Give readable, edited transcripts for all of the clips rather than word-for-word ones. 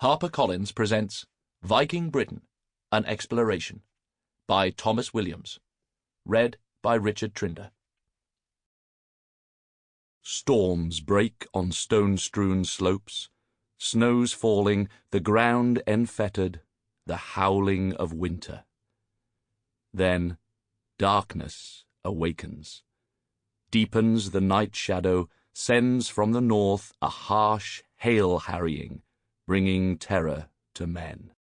HarperCollins presents Viking Britain, An Exploration by Thomas Williams. Read by Richard Trinder. Storms break on stone-strewn slopes, snows falling, the ground enfettered, the howling of winter. Then darkness awakens, deepens the night shadow, sends from the north a harsh hail-harrying, bringing terror to men.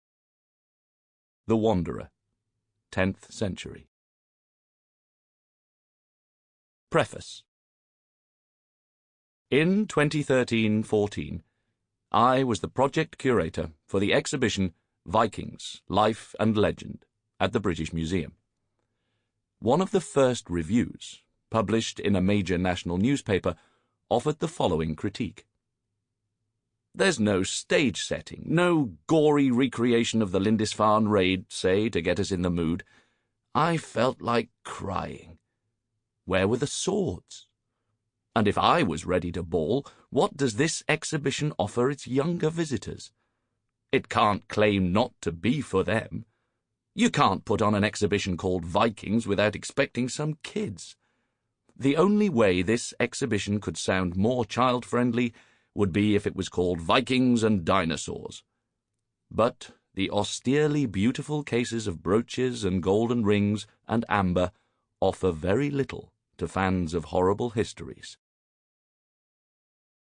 The Wanderer, 10th century. Preface. In 2013-14, I was the project curator for the exhibition Vikings, Life and Legend at the British Museum. One of the first reviews, published in a major national newspaper, offered the following critique. There's no stage setting, no gory recreation of the Lindisfarne raid, say, to get us in the mood. I felt like crying. Where were the swords? And if I was ready to bawl, what does this exhibition offer its younger visitors? It can't claim not to be for them. You can't put on an exhibition called Vikings without expecting some kids. The only way this exhibition could sound more child-friendly would be if it was called Vikings and Dinosaurs. But the austerely beautiful cases of brooches and golden rings and amber offer very little to fans of horrible histories.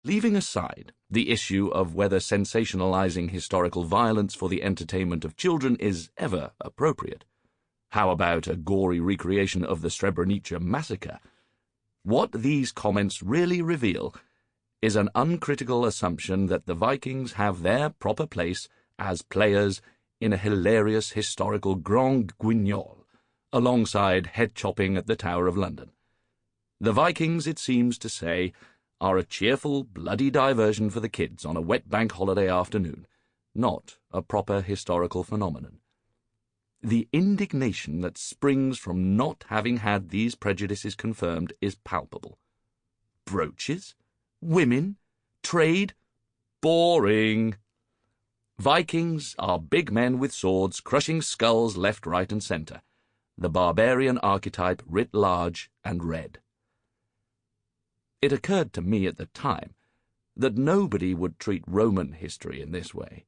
Leaving aside the issue of whether sensationalizing historical violence for the entertainment of children is ever appropriate, how about a gory recreation of the Srebrenica massacre? What these comments really reveal is an uncritical assumption that the Vikings have their proper place as players in a hilarious historical grand guignol, alongside head-chopping at the Tower of London. The Vikings, it seems to say, are a cheerful, bloody diversion for the kids on a wet bank holiday afternoon, not a proper historical phenomenon. The indignation that springs from not having had these prejudices confirmed is palpable. Brooches? Women? Trade? Boring. Vikings are big men with swords crushing skulls left, right, and centre, the barbarian archetype writ large and red. It occurred to me at the time that nobody would treat Roman history in this way.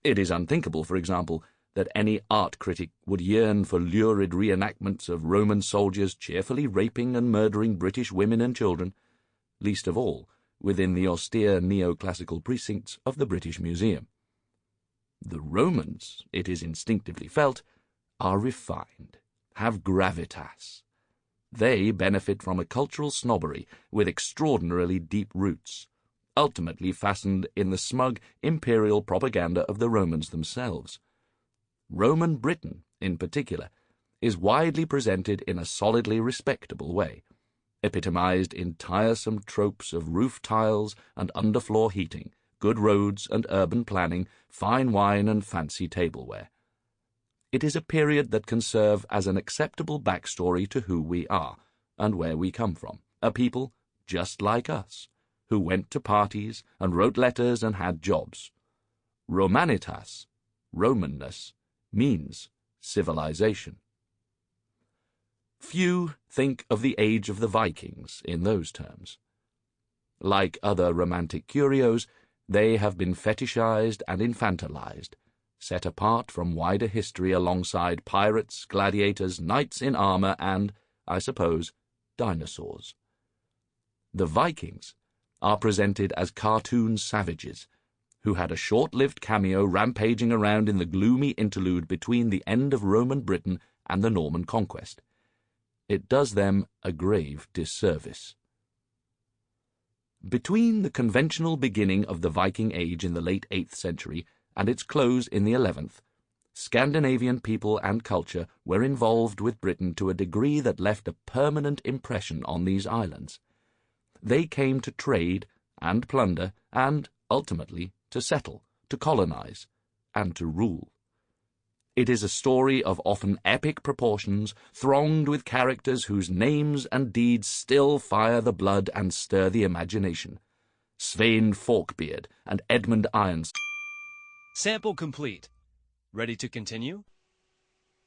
It is unthinkable, for example, that any art critic would yearn for lurid reenactments of Roman soldiers cheerfully raping and murdering British women and children, least of all within the austere neoclassical precincts of the British Museum. The Romans, it is instinctively felt, are refined, have gravitas. They benefit from a cultural snobbery with extraordinarily deep roots, ultimately fastened in the smug imperial propaganda of the Romans themselves. Roman Britain, in particular, is widely presented in a solidly respectable way, epitomized in tiresome tropes of roof tiles and underfloor heating, good roads and urban planning, fine wine and fancy tableware. It is a period that can serve as an acceptable backstory to who we are and where we come from, a people just like us, who went to parties and wrote letters and had jobs. Romanitas, Romanness, means civilization. Few think of the age of the Vikings in those terms. Like other romantic curios, they have been fetishized and infantilized, set apart from wider history alongside pirates, gladiators, knights in armor, and, I suppose, dinosaurs. The Vikings are presented as cartoon savages who had a short-lived cameo rampaging around in the gloomy interlude between the end of Roman Britain and the Norman Conquest. It does them a grave disservice. Between the conventional beginning of the Viking Age in the late 8th century and its close in the 11th, Scandinavian people and culture were involved with Britain to a degree that left a permanent impression on these islands. They came to trade and plunder and, ultimately, to settle, to colonize, and to rule. It is a story of often epic proportions, thronged with characters whose names and deeds still fire the blood and stir the imagination. Svein Forkbeard and Edmund Ironside. Sample complete. Ready to continue?